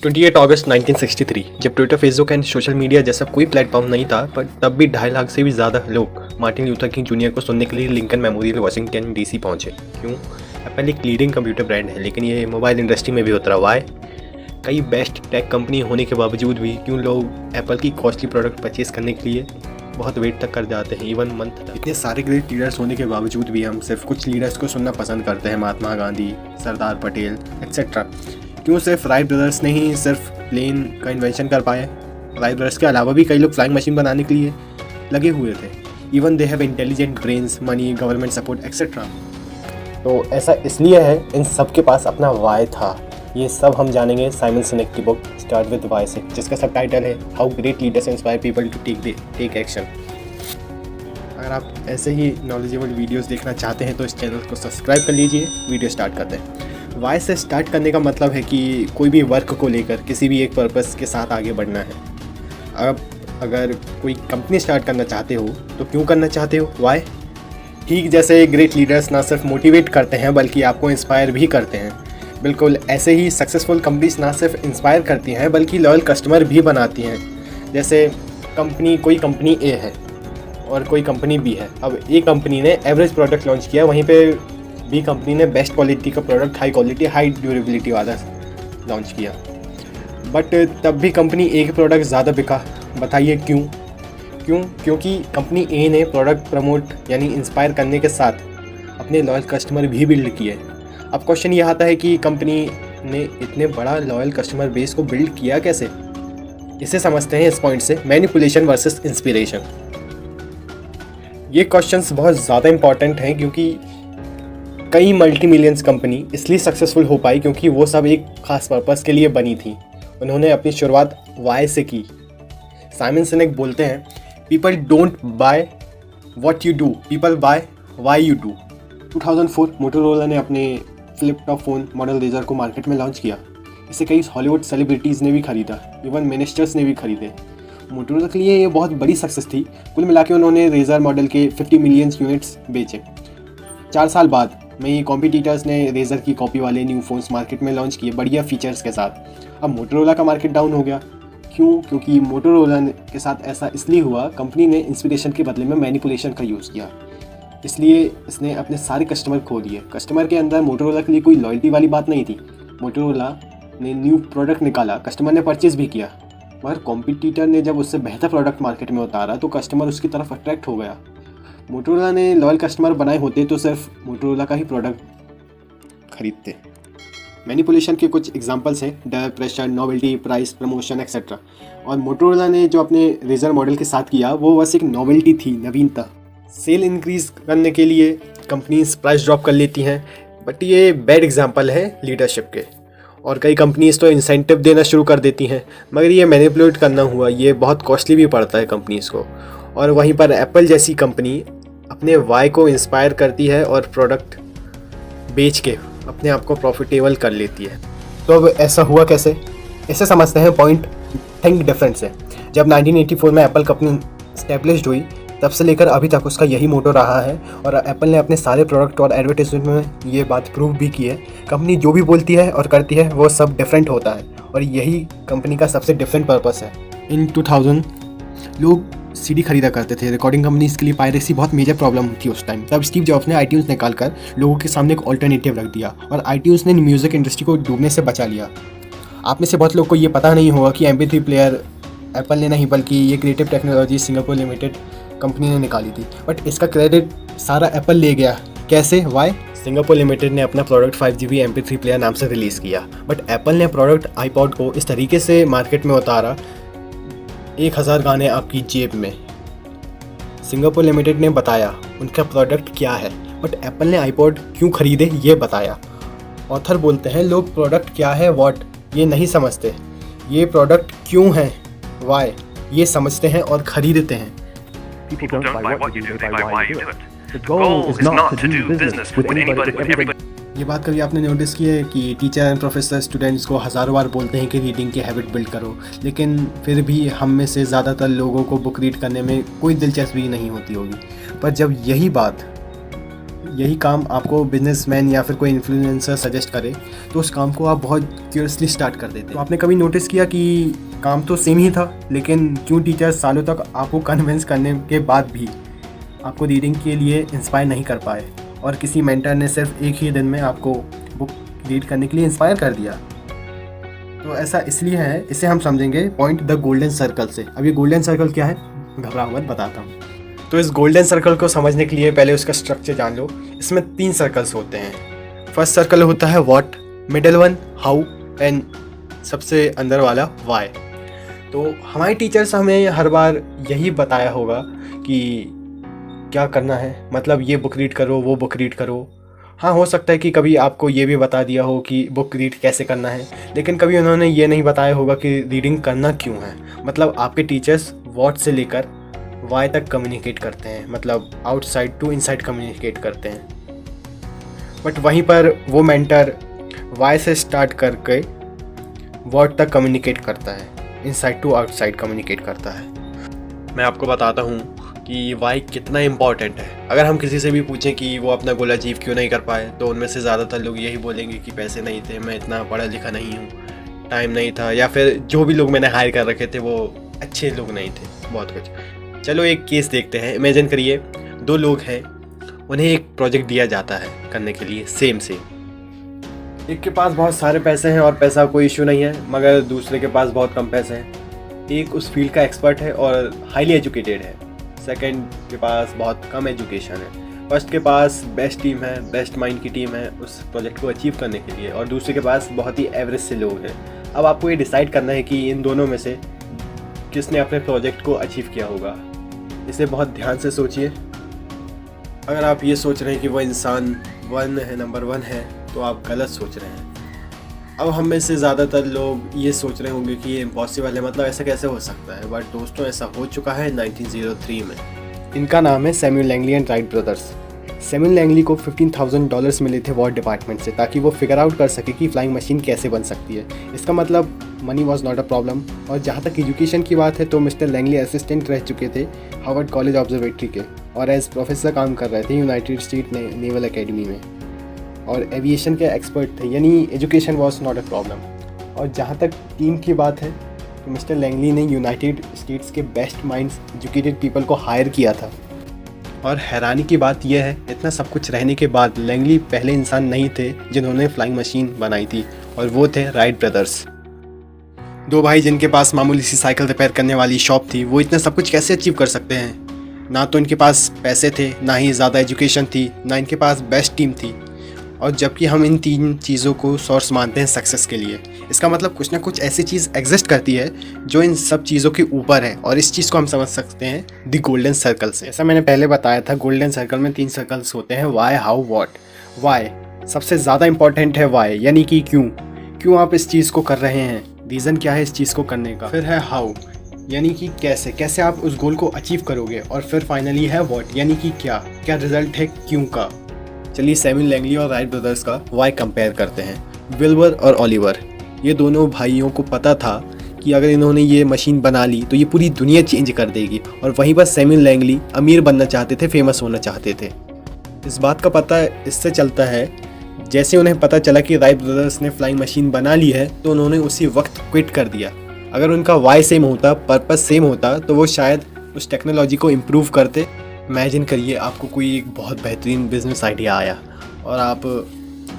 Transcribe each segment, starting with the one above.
28 अगस्त 1963 जब Twitter, Facebook and social media जैसा कोई प्लेटफॉर्म नहीं था, पर तब भी 2.5 लाख से भी ज़्यादा लोग मार्टिन लूथर किंग जूनियर को सुनने के लिए लिंकन मेमोरियल वाशिंगटन डीसी पहुंचे। क्यों? एप्पल एक लीडिंग कंप्यूटर ब्रांड है, लेकिन ये मोबाइल इंडस्ट्री में भी उतरा हुआ है। कई बेस्ट टेक कंपनी होने के बावजूद भी क्यों लोग एप्पल की कॉस्टली प्रोडक्ट परचेज करने के लिए बहुत वेट तक कर जाते हैं, इवन मंथ तक। इतने सारे ग्रेट लीडर्स होने के बावजूद भी हम सिर्फ कुछ लीडर्स को सुनना पसंद करते हैं, महात्मा गांधी, सरदार पटेल एक्सेट्रा। क्यों सिर्फ राइट ब्रदर्स ने ही सिर्फ प्लेन का इन्वेंशन कर पाए? राइट ब्रदर्स के अलावा भी कई लोग फ्लाइंग मशीन बनाने के लिए लगे हुए थे। Even they have intelligent brains, money, government support etcetera. तो ऐसा इसलिए है, इन सब के पास अपना वाई था। ये सब हम जानेंगे साइमन सिनेक की बुक स्टार्ट विद वाई से, जिसका सब टाइटल है how great leaders inspire people to take action. अगर आप ऐसे ही नॉलेजेबल वीडियोस देखना चाहते हैं तो इस चैनल को सब्सक्राइब कर लीजिए। वीडियो स्टार्ट करते हैं। वाई से स्टार्ट करने का मतलब है कि कोई भी वर्क को लेकर किसी भी एक पर्पस के साथ आगे बढ़ना है। अब अगर कोई कंपनी स्टार्ट करना चाहते हो तो क्यों करना चाहते हो? वाई? ठीक जैसे ग्रेट लीडर्स ना सिर्फ मोटिवेट करते हैं बल्कि आपको इंस्पायर भी करते हैं, बिल्कुल ऐसे ही सक्सेसफुल कंपनीज ना सिर्फ इंस्पायर करती हैं बल्कि लॉयल कस्टमर भी बनाती हैं। जैसे कोई कंपनी ए है और कोई कंपनी बी है। अब ए कंपनी ने एवरेज प्रोडक्ट लॉन्च किया, वहीं पे बी कंपनी ने बेस्ट क्वालिटी का product, high quality high durability वाला लॉन्च किया। बट तब भी कंपनी ए के प्रोडक्ट ज़्यादा बिका। बताइए क्यों? क्योंकि कंपनी ए ने प्रोडक्ट प्रमोट यानी इंस्पायर करने के साथ अपने लॉयल कस्टमर भी बिल्ड किए। अब क्वेश्चन ये आता है कि कंपनी ने इतने बड़ा लॉयल कस्टमर बेस को बिल्ड किया कैसे? इसे समझते हैं इस पॉइंट से, मैनिपुलेशन वर्सेस इंस्पिरेशन। ये क्वेश्चंस बहुत ज़्यादा इंपॉर्टेंट हैं क्योंकि कई मल्टी मिलियंस कंपनी इसलिए सक्सेसफुल हो पाई क्योंकि वो सब एक खास पर्पस के लिए बनी थी। उन्होंने अपनी शुरुआत वाई से की। साइमन सिनेक बोलते हैं, people don't buy what you do, people buy why you do. 2004 Motorola ने अपने flip top phone model Razr को मार्केट में लॉन्च किया। इसे कई हॉलीवुड सेलिब्रिटीज़ ने भी खरीदा, इवन मिनिस्टर्स ने भी खरीदे। मोटोरोला के लिए ये बहुत बड़ी सक्सेस थी। कुल मिला के उन्होंने रेजर मॉडल के 50 मिलियन यूनिट्स बेचे। 4 साल बाद में कॉम्पिटिटर्स ने रेजर की कॉपी वाले न्यू फ़ोन्स मार्केट में लॉन्च किए, बढ़िया फीचर्स के साथ। अब मोटोरोला का मार्केट डाउन हो गया। क्यों? क्योंकि मोटोरोला के साथ ऐसा इसलिए हुआ, कंपनी ने इंस्पिरेशन के बदले में मैनिपुलेशन का यूज़ किया, इसलिए इसने अपने सारे कस्टमर खो दिए। कस्टमर के अंदर मोटोरोला के लिए कोई लॉयल्टी वाली बात नहीं थी। मोटोरोला ने न्यू प्रोडक्ट निकाला, कस्टमर ने परचेज़ भी किया, मगर कॉम्पिटिटर ने जब उससे बेहतर प्रोडक्ट मार्केट में उतारा तो कस्टमर उसकी तरफ अट्रैक्ट हो गया। मोटोरोला ने लॉयल कस्टमर बनाए होते तो सिर्फ मोटोरोला का ही प्रोडक्ट खरीदते। मैनिपुलेशन के कुछ एग्जांपल्स हैं, डर, pressure, novelty, price, promotion etcetera. और मोटोरोला ने जो अपने रेजर मॉडल के साथ किया वो बस एक नॉवेल्टी थी, नवीनता। सेल इंक्रीज करने के लिए कंपनीज प्राइस ड्रॉप कर लेती हैं, बट ये बैड एग्जांपल है लीडरशिप के। और कई कंपनीज तो इंसेंटिव देना शुरू कर देती हैं, मगर ये मैनिपुलेट करना हुआ, ये बहुत कॉस्टली भी पड़ता है कंपनीज को। और वहीं पर एप्पल जैसी कंपनी अपने वाई को इंस्पायर करती है और प्रोडक्ट बेच के अपने आप को प्रॉफिटेबल कर लेती है। तो अब ऐसा हुआ कैसे? इसे समझते हैं पॉइंट थिंक डिफरेंस से। जब 1984 में एप्पल कंपनी स्टैब्लिश्ड हुई, तब से लेकर अभी तक उसका यही मोटो रहा है। और एप्पल ने अपने सारे प्रोडक्ट और एडवर्टाइजमेंट में ये बात प्रूव भी की है, कंपनी जो भी बोलती है और करती है वो सब डिफरेंट होता है, और यही कंपनी का सबसे डिफरेंट पर्पस है। इन 2000 लोग सीडी खरीदा करते थे। रिकॉर्डिंग कंपनीज के लिए पायरेसी बहुत मेजर प्रॉब्लम थी उस टाइम। तब स्टीव जॉब्स ने आईट्यून्स निकाल कर लोगों के सामने एक ऑल्टरनेटिव रख दिया, और आईट्यून्स ने म्यूज़िक इंडस्ट्री को डूबने से बचा लिया। आप में से बहुत लोग को ये पता नहीं होगा कि MP3 प्लेयर एप्पल ने नहीं बल्कि ये creative technology Singapore limited company ने निकाली थी। बट इसका क्रेडिट सारा एप्पल ले गया। कैसे? वाई? सिंगापुर लिमिटेड ने अपना प्रोडक्ट 5GB MP3 प्लेयर नाम से रिलीज़ किया, बट एप्पल ने प्रोडक्ट आईपॉड को इस तरीके से मार्केट में उतारा, 1000 गाने आपकी जेब में। सिंगापुर लिमिटेड ने बताया उनका प्रोडक्ट क्या है, बट एप्पल ने आईपॉड क्यों खरीदे ये बताया। ऑथर बोलते हैं लोग प्रोडक्ट क्या है, व्हाट, ये नहीं समझते, ये प्रोडक्ट क्यों है, वाई, ये समझते हैं और खरीदते हैं। People don't buy what you do, they buy why you do it. The goal is not to do business with anybody, with everybody. ये बात कभी आपने नोटिस की है कि टीचर एंड प्रोफेसर स्टूडेंट्स को हज़ारों बार बोलते हैं कि रीडिंग की हैबिट बिल्ड करो, लेकिन फिर भी हम में से ज़्यादातर लोगों को बुक रीड करने में कोई दिलचस्पी नहीं होती होगी। पर जब यही बात यही काम आपको बिजनेसमैन या फिर कोई इन्फ्लुएंसर सजेस्ट करे तो उस काम को आप बहुत क्यूरियसली स्टार्ट कर देते हैं। तो आपने कभी नोटिस किया कि काम तो सेम ही था, लेकिन क्यों टीचर्स सालों तक आपको कन्विंस करने के बाद भी आपको रीडिंग के लिए इंस्पायर नहीं कर पाए, और किसी मेंटर ने सिर्फ एक ही दिन में आपको बुक रीड करने के लिए इंस्पायर कर दिया? तो ऐसा इसलिए है, इसे हम समझेंगे पॉइंट द गोल्डन सर्कल से। अब ये गोल्डन सर्कल क्या है, घबराओ मत, बताता हूँ। तो इस गोल्डन सर्कल को समझने के लिए पहले उसका स्ट्रक्चर जान लो। इसमें 3 सर्कल्स होते हैं। फर्स्ट सर्कल होता है what, middle one how, and सबसे अंदर वाला व्हाई। तो हमारे टीचर्स हमें हर बार यही बताया होगा कि क्या करना है, मतलब ये बुक रीड करो, वो बुक रीड करो। हाँ, हो सकता है कि कभी आपको ये भी बता दिया हो कि बुक रीड कैसे करना है, लेकिन कभी उन्होंने ये नहीं बताया होगा कि रीडिंग करना क्यों है। मतलब आपके टीचर्स व्हाट से लेकर वाई तक कम्युनिकेट करते हैं, मतलब आउटसाइड टू इनसाइड कम्युनिकेट करते हैं। बट वहीं पर वो मेंटर वाई से स्टार्ट करके व्हाट तक कम्युनिकेट करता है, इनसाइड टू आउटसाइड कम्युनिकेट करता है। मैं आपको बताता हूँ कि वाई कितना इम्पॉर्टेंट है। अगर हम किसी से भी पूछें कि वो अपना गोल अचीव क्यों नहीं कर पाए, तो उनमें से ज़्यादातर लोग यही बोलेंगे कि पैसे नहीं थे, मैं इतना पढ़ा लिखा नहीं हूँ, टाइम नहीं था, या फिर जो भी लोग मैंने हायर कर रखे थे वो अच्छे लोग नहीं थे, बहुत कुछ। चलो एक केस देखते हैं। इमेजिन करिए 2 लोग हैं, उन्हें एक प्रोजेक्ट दिया जाता है करने के लिए, सेम। एक के पास बहुत सारे पैसे हैं और पैसा कोई इशू नहीं है, मगर दूसरे के पास बहुत कम पैसे हैं। एक उस फील्ड का एक्सपर्ट है और हाईली एजुकेटेड है, सेकंड के पास बहुत कम एजुकेशन है। फर्स्ट के पास बेस्ट टीम है, बेस्ट माइंड की टीम है उस प्रोजेक्ट को अचीव करने के लिए, और दूसरे के पास बहुत ही एवरेज से लोग हैं। अब आपको ये डिसाइड करना है कि इन दोनों में से किसने अपने प्रोजेक्ट को अचीव किया होगा। इसे बहुत ध्यान से सोचिए। अगर आप ये सोच रहे हैं कि वो इंसान नंबर 1 है, तो आप गलत सोच रहे हैं। अब हम में से ज़्यादातर लोग ये सोच रहे होंगे कि ये इम्पॉसिबल है, मतलब ऐसा कैसे हो सकता है। बट दोस्तों, ऐसा हो चुका है 1903 में। इनका नाम है Samuel Langley and Wright brothers. Samuel Langley को $15,000 मिले थे वॉर डिपार्टमेंट से, ताकि वो फिगर आउट कर सके कि फ्लाइंग मशीन कैसे बन सकती है। इसका मतलब money was not a problem. और जहाँ तक एजुकेशन की बात है, तो मिस्टर लैंगली असिस्टेंट रह चुके थे हार्वर्ड कॉलेज ऑब्जर्वेटरी के, और एज प्रोफेसर काम कर रहे थे यूनाइटेड स्टेट नेवल एकेडमी में, और एविएशन के एक्सपर्ट थे, यानी education was not a problem. और जहाँ तक टीम की बात है, तो मिस्टर लैंगली ने यूनाइटेड स्टेट्स के बेस्ट माइंड्स, एजुकेटेड पीपल को हायर किया था। और हैरानी की बात यह है, इतना सब कुछ रहने के बाद लैंगली पहले इंसान नहीं थे जिन्होंने फ्लाइंग मशीन बनाई थी, और वो थे राइट ब्रदर्स। 2 भाई जिनके पास मामूली सी साइकिल रिपेयर करने वाली शॉप थी, वो इतना सब कुछ कैसे अचीव कर सकते हैं? ना तो इनके पास पैसे थे, ना ही ज़्यादा एजुकेशन थी, ना इनके पास बेस्ट टीम थी। और जबकि हम इन 3 चीज़ों को सोर्स मानते हैं सक्सेस के लिए, इसका मतलब कुछ ना कुछ ऐसी चीज़ एग्जिस्ट करती है जो इन सब चीज़ों के ऊपर है, और इस चीज़ को हम समझ सकते हैं द गोल्डन सर्कल से। ऐसा मैंने पहले बताया था, गोल्डन सर्कल में 3 सर्कल्स होते हैं, वाई, हाउ, व्हाट। वाई सबसे ज़्यादा इंपॉर्टेंट है, वाई यानी कि क्यों आप इस चीज़ को कर रहे हैं, रीज़न क्या है इस चीज़ को करने का। फिर है हाउ, यानी कि कैसे आप उस गोल को अचीव करोगे। और फिर फाइनली है व्हाट, यानी कि क्या रिजल्ट है क्यों का। चलिए सैमुअल लैंगली और राइट ब्रदर्स का वाई कंपेयर करते हैं। विल्बर और ओलिवर, ये दोनों भाइयों को पता था कि अगर इन्होंने ये मशीन बना ली तो ये पूरी दुनिया चेंज कर देगी, और वहीं पर सैमुअल लैंगली अमीर बनना चाहते थे, फेमस होना चाहते थे। इस बात का पता इससे चलता है, जैसे उन्हें पता चला कि राइट ब्रदर्स ने फ्लाइंग मशीन बना ली है, तो उन्होंने उसी वक्त क्विट कर दिया। अगर उनका वाई सेम होता, पर्पस सेम होता, तो वो शायद उस टेक्नोलॉजी को इम्प्रूव करते। इमेजिन करिए आपको कोई एक बहुत बेहतरीन बिजनेस आइडिया आया, और आप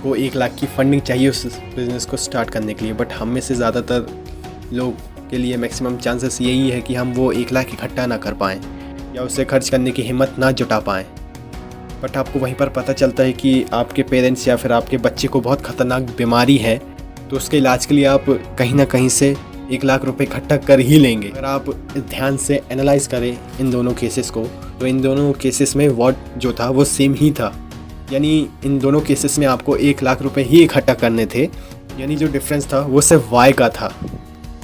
को 1 लाख की फंडिंग चाहिए उस बिज़नेस को स्टार्ट करने के लिए। बट हम में से ज़्यादातर लोग के लिए मैक्सिमम चांसेस यही है कि हम वो 1 लाख इकट्ठा ना कर पाएँ, या उसे खर्च करने की हिम्मत ना जुटा पाएँ। बट आपको वहीं पर पता चलता है कि आपके पेरेंट्स या फिर आपके बच्चे को बहुत ख़तरनाक बीमारी है, तो उसके इलाज के लिए आप कहीं ना कहीं से 1 लाख रुपए इकट्ठा कर ही लेंगे। अगर आप ध्यान से एनालाइज करें इन दोनों केसेस को, तो इन दोनों केसेस में व्हाट जो था वो सेम ही था, यानी इन दोनों केसेस में आपको 1 लाख रुपए ही इकट्ठा करने थे, यानी जो डिफरेंस था वो सिर्फ वाई का था।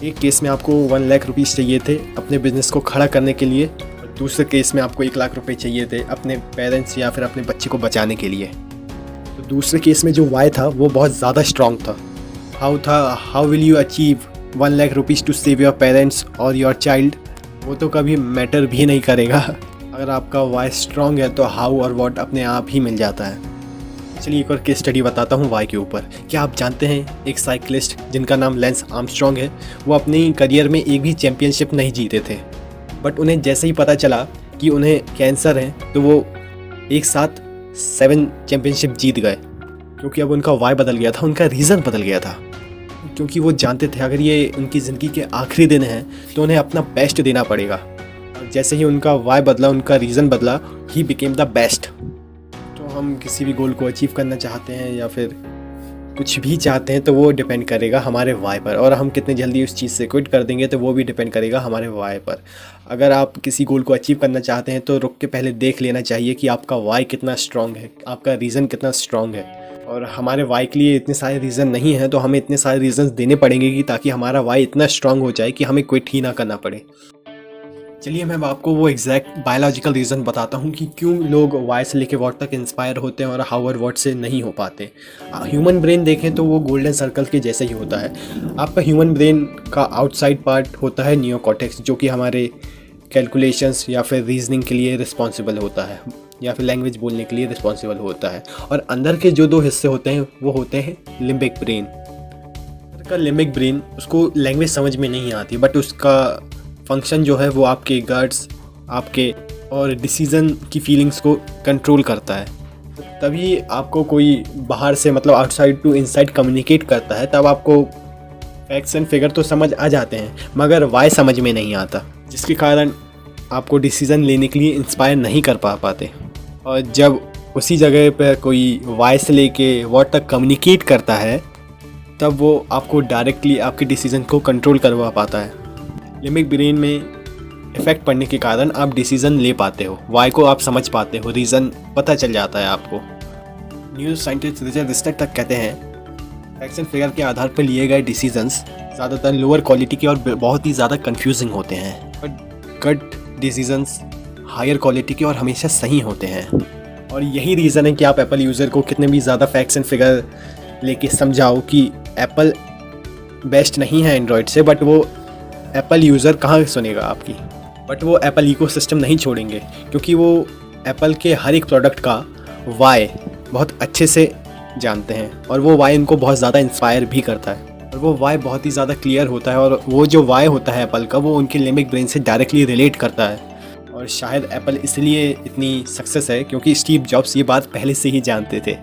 एक केस में आपको 1 लाख रुपीज़ चाहिए थे अपने बिजनेस को खड़ा करने के लिए, और दूसरे केस में आपको 1 लाख रुपए चाहिए थे अपने पेरेंट्स या फिर अपने बच्चे को बचाने के लिए। तो दूसरे केस में जो वाई था वो बहुत ज़्यादा स्ट्रॉन्ग था। How will you achieve 1 lakh rupees to save your parents और योर चाइल्ड, वो तो कभी मैटर भी नहीं करेगा अगर आपका वाई स्ट्रॉन्ग है तो हाउ और व्हाट अपने आप ही मिल जाता है। चलिए एक और केस स्टडी बताता हूँ वाई के ऊपर। क्या आप जानते हैं एक साइकिलिस्ट जिनका नाम लेंस आर्मस्ट्रॉन्ग है, वो अपनी करियर में एक भी चैम्पियनशिप नहीं जीते थे, बट उन्हें जैसे ही पता चला कि उन्हें कैंसर है तो वो एक साथ 7 चैम्पियनशिप जीत गए, क्योंकि अब उनका वाई बदल गया था, उनका रीज़न बदल गया था। क्योंकि वो जानते थे अगर ये उनकी ज़िंदगी के आखिरी दिन हैं तो उन्हें अपना बेस्ट देना पड़ेगा। और जैसे ही उनका वाई बदला, उनका रीज़न बदला, ही बिकेम द बेस्ट। तो हम किसी भी गोल को अचीव करना चाहते हैं या फिर कुछ भी चाहते हैं तो वो डिपेंड करेगा हमारे वाई पर, और हम कितने जल्दी उस चीज़ से क्विट कर देंगे तो वो भी डिपेंड करेगा हमारे वाई पर। अगर आप किसी गोल को अचीव करना चाहते हैं तो रुक के पहले देख लेना चाहिए कि आपका वाई कितना स्ट्रॉन्ग है, आपका रीज़न कितना स्ट्रॉन्ग है। और हमारे वाई के लिए इतने सारे रीज़न नहीं हैं तो हमें इतने सारे रीज़न्स देने पड़ेंगे कि ताकि हमारा वाई इतना स्ट्रॉन्ग हो जाए कि हमें क्विट ही ना करना पड़े। चलिए मैं आपको वो एग्जैक्ट बायोलॉजिकल रीज़न बताता हूँ कि क्यों लोग वाई से लेके वॉट तक इंस्पायर होते हैं और हाउ और वॉट से नहीं हो पाते। ह्यूमन ब्रेन देखें तो वो गोल्डन सर्कल के जैसे ही होता है। आपका ह्यूमन ब्रेन का आउटसाइड पार्ट होता है नियोकॉर्टेक्स, जो कि हमारे कैलकुलेशंस या फिर रीजनिंग के लिए रिस्पॉन्सिबल होता है या फिर लैंग्वेज बोलने के लिए रिस्पॉन्सिबल होता है। और अंदर के जो 2 हिस्से होते हैं वो होते हैं लिम्बिक ब्रेन। का लिम्बिक ब्रेन, उसको लैंग्वेज समझ में नहीं आती, बट उसका फंक्शन जो है वो आपके गट्स, आपके और डिसीज़न की फीलिंग्स को कंट्रोल करता है। तभी आपको कोई बाहर से मतलब आउटसाइड टू इनसाइड कम्युनिकेट करता है, तब आपको फैक्ट्स एंड फिगर तो समझ आ जाते हैं मगर वाई समझ में नहीं आता, जिसके कारण आपको डिसीज़न लेने के लिए इंस्पायर नहीं कर पाते। और जब उसी जगह पर कोई वाई से लेके व्हाट तक कम्युनिकेट करता है तब वो आपको डायरेक्टली आपके डिसीज़न को कंट्रोल करवा पाता है। लिम्बिक ब्रेन में इफ़ेक्ट पड़ने के कारण आप डिसीज़न ले पाते हो, वाई को आप समझ पाते हो, रीज़न पता चल जाता है आपको। न्यूज़ साइंटिस्ट रिचर्ड रिस्टर तक कहते हैं फैक्ट्स एंड फिगर के आधार पर लिए गए डिसीजंस ज़्यादातर लोअर क्वालिटी के और बहुत ही ज़्यादा कंफ्यूजिंग होते हैं, but gut decisions higher quality के और हमेशा सही होते हैं। और यही रीज़न है कि आप एप्पल यूज़र को कितने भी ज़्यादा फैक्ट्स एंड फिगर लेके समझाओ कि एप्पल बेस्ट नहीं है एंड्रॉयड से, बट वो एप्पल यूज़र कहाँ सुनेगा आपकी। बट वो एप्पल इकोसिस्टम नहीं छोड़ेंगे, क्योंकि वो एप्पल के हर एक प्रोडक्ट का वाई बहुत अच्छे से जानते हैं और वो वाई उनको बहुत ज़्यादा इंस्पायर भी करता है। और वो वाई बहुत ही ज़्यादा क्लियर होता है और वो जो वाई होता है एप्पल का, वो उनके लिम्बिक ब्रेन से डायरेक्टली रिलेट करता है। और शायद एप्पल इसलिए इतनी सक्सेस है क्योंकि स्टीव जॉब्स ये बात पहले से ही जानते थे।